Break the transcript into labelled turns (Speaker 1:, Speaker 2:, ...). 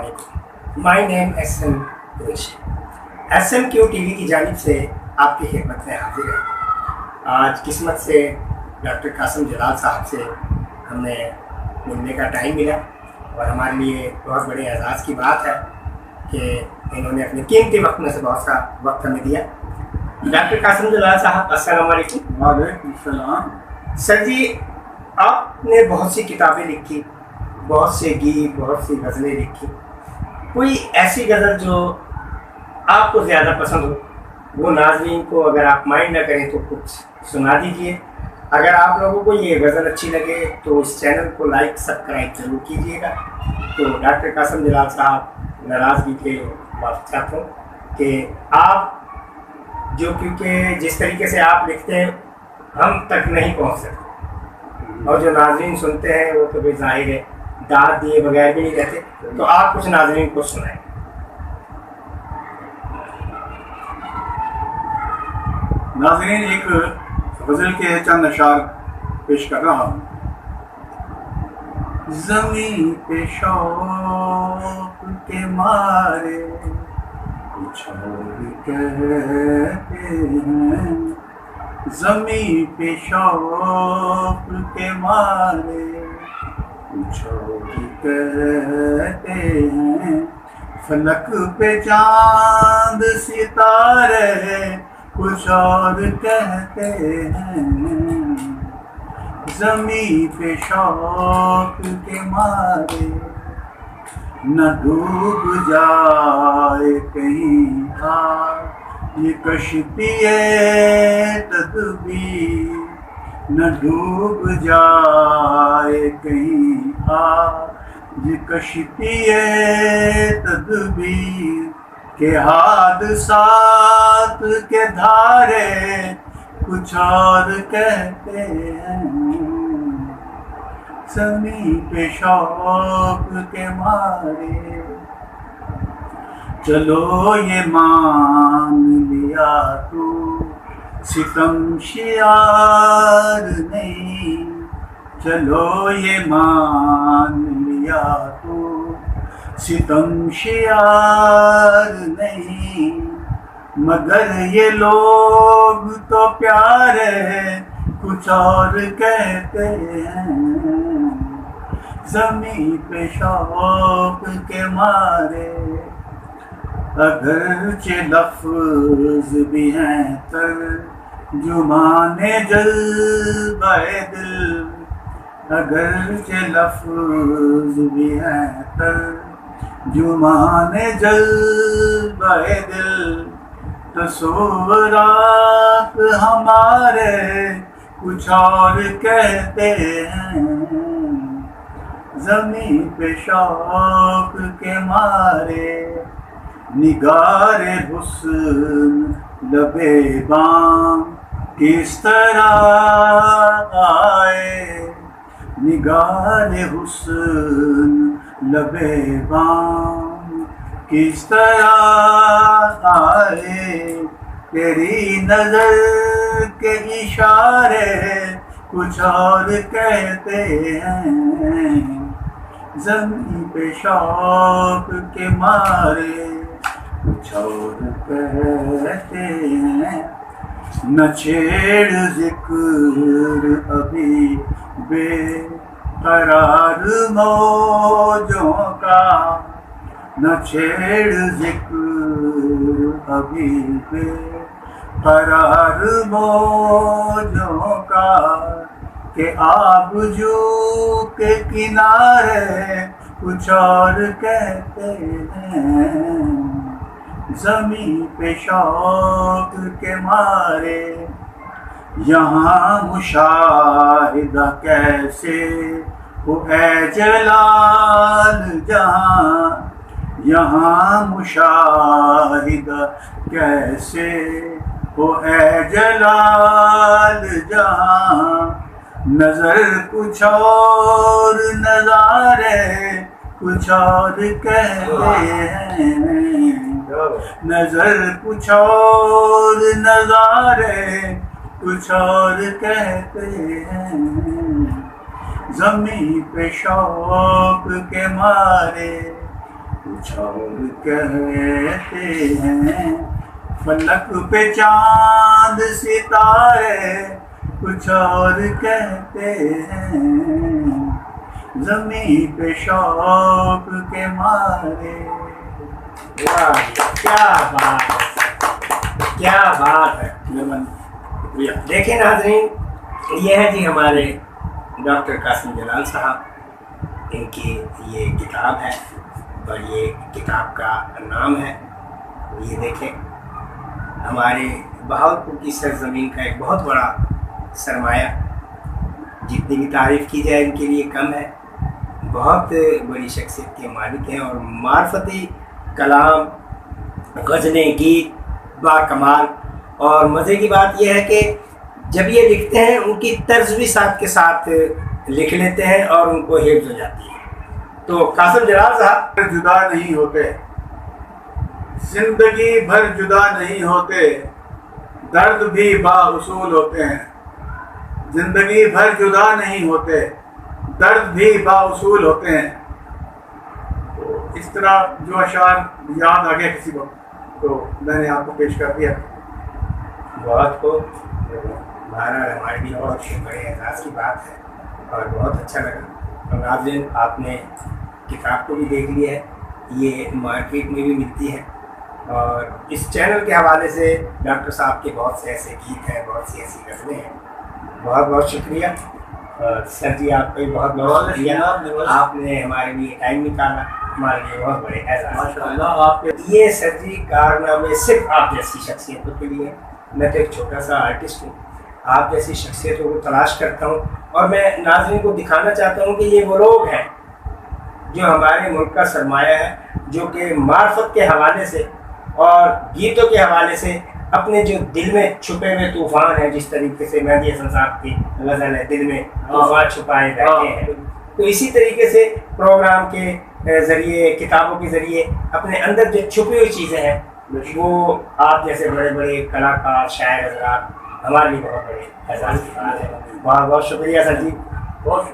Speaker 1: अस्सलामुअलैकुम। My name SN Qureshi. SMQ TV की जानिब से आपकी खिदमत में हाजिर है। आज किस्मत से डॉक्टर कासिम जलाल साहब से हमने मिलने का टाइम मिला और हमारे लिए बहुत बड़े एजाज़ की बात है कि इन्होंने अपने कीमती वक्त में से बहुत सा वक्त हमें दिया। डॉक्टर कासिम जलाल साहब, अस्सलामुअलैकुम।
Speaker 2: वालेकुम सलाम।
Speaker 1: सर जी, आपने बहुत सी किताबें लिखी, बहुत से गीत, बहुत सी गज़लें लिखी। कोई ऐसी गज़ल जो आपको ज़्यादा पसंद हो, वो नाज़रीन को अगर आप माइंड ना करें तो कुछ सुना दीजिए। अगर आप लोगों को ये गज़ल अच्छी लगे तो इस चैनल को लाइक सब्सक्राइब ज़रूर कीजिएगा। तो डॉक्टर कासिम जलाल साहब, नाराज़गी के माफ़ी चाहता हूँ कि आप जो, क्योंकि जिस तरीके से आप लिखते हैं हम तक नहीं पहुँच सकते, और जो नाज़रीन सुनते हैं वो तो भी ज़ाहिर है दाद दिए बगैर भी नहीं रहते। तो आप कुछ नाज़रीन को सुनाएं।
Speaker 2: नाज़रीन, एक गज़ल के चंद अशार पेश कर रहा हूँ। ज़मीं पे शौक़ के मारे कुछ और कहते हैं, ज़मीं पे शौक़ के मारे कुछ और कहते हैं, फलक पे चाँद सितारे कुछ और कहते हैं, ज़मीं पे शौक़ के मारे न डूब जाए कहीं ये कश्तिए तदबीर, न डूब जाए कहीं ये कश्तिए तदबीर, के हादसात के धारे कुछ और कहते हैं, ज़मीं पे शौक़ के मारे। चलो ये मान लिया तू सितम शियार नहीं, चलो ये मान लिया तू सितम शियार नहीं, मगर ये लोग तो प्यारे कुछ और कहते हैं, ज़मीं पे शौक़ के मारे। अगरचे लफ्ज़ भी हैं तर्जुमाने जज़्बे दिल, अगरचे लफ्ज़ भी हैं तर्जुमाने जज़्बे दिल, तस्वुरात हमारे कुछ और कहते हैं, ज़मीं पे शौक़ के मारे। निगारे हुस्न लबे बाम किस तरह आए, निगारे हुस्न लबे बाम किस तरह आए, तेरी नज़र के इशारे कुछ और कहते हैं, ज़मीं पे शौक़ के मारे कुछ और कहते हैं। न छेड़ ज़िक्र अभी बेकरार मौजों का, न छेड़ ज़िक्र अभी बेकरार मौजों का, के आबजू के किनारे कुछ और कहते हैं, ज़मीं पे शौक़ के मारे। यहाँ मुशाहिदा कैसे हो ऐ जलाल जहाँ, यहाँ मुशाहिदा कैसे हो ऐ जलाल जहाँ, नज़र कुछ और नज़ारे कुछ और कहते हैं, नज़र कुछ और नज़ारे कुछ और कहते हैं, ज़मीं पे शौक़ के मारे کچھ اور کہتے ہیں، فلک پہ چاند ستارے کچھ اور کہتے ہیں، زمین پہ شوق کے مارے.
Speaker 1: واہ، کیا بات ہے، کیا بات ہے.
Speaker 2: شکریہ.
Speaker 1: دیکھیں ناظرین، یہ ہے جی ہمارے ڈاکٹر قاسم جلال صاحب. ان کی یہ کتاب ہے اور یہ کتاب کا نام ہے، یہ دیکھیں، ہمارے بہاولپور کی سرزمین کا ایک بہت بڑا سرمایہ. جتنی بھی تعریف کی جائے ان کے لیے کم ہے. بہت بڑی شخصیت کے مالک ہیں اور معرفتی کلام، غزلیں، گیت با کمال. اور مزے کی بات یہ ہے کہ جب یہ لکھتے ہیں ان کی طرز بھی ساتھ کے ساتھ لکھ لیتے ہیں اور ان کو حفظ ہو جاتی ہے. تو قاسم جلال صاحب
Speaker 2: جدا نہیں ہوتے، زندگی بھر جدا نہیں ہوتے، درد بھی با اصول ہوتے ہیں. زندگی بھر جدا نہیں ہوتے، درد بھی با اصول ہوتے ہیں. تو اس طرح جو اشعار یاد آ گیا کسی وقت تو میں نے آپ کو پیش کر دیا.
Speaker 1: بہت کو بہرحال ہمارے بھی بہت بڑے اعزاز کی بات ہے اور بہت اچھا لگا. اور ناظرین، آپ نے کتاب کو بھی دیکھ لیا ہے، یہ مارکیٹ میں بھی ملتی ہے. اور اس چینل کے حوالے سے ڈاکٹر صاحب کے بہت سے ایسے گیت ہیں، بہت سی ایسی غزلیں ہیں. بہت بہت شکریہ. اور سر جی آپ کا بھی بہت بہت شکریہ، آپ نے ہمارے لیے ٹائم نکالا، ہمارے لیے بہت بڑے اعزاز.
Speaker 2: ماشاءاللہ آپ کے
Speaker 1: یہ سر جی کارنامے صرف آپ جیسی شخصیتوں کے لیے. میں تو ایک چھوٹا سا آرٹسٹ ہوں، آپ جیسی شخصیتوں کو تلاش کرتا ہوں اور میں ناظرین کو دکھانا چاہتا ہوں کہ یہ وہ لوگ ہیں جو ہمارے ملک کا سرمایہ ہے، جو کہ معرفت کے حوالے سے اور گیتوں کے حوالے سے اپنے جو دل میں چھپے ہوئے طوفان ہیں، جس طریقے سے مہدی حسن صاحب کی غزل ہے دل میں طوفان چھپائے بیٹھے ہیں، تو اسی طریقے سے پروگرام کے ذریعے، کتابوں کے ذریعے اپنے اندر جو چھپی ہوئی چیزیں ہیں وہ آپ جیسے بڑے بڑے کلاکار، شاعر حضرات ہمارے لیے بہت بڑے اعزاز کی بات ہے. بہت بہت شکریہ سر جی.
Speaker 2: بہت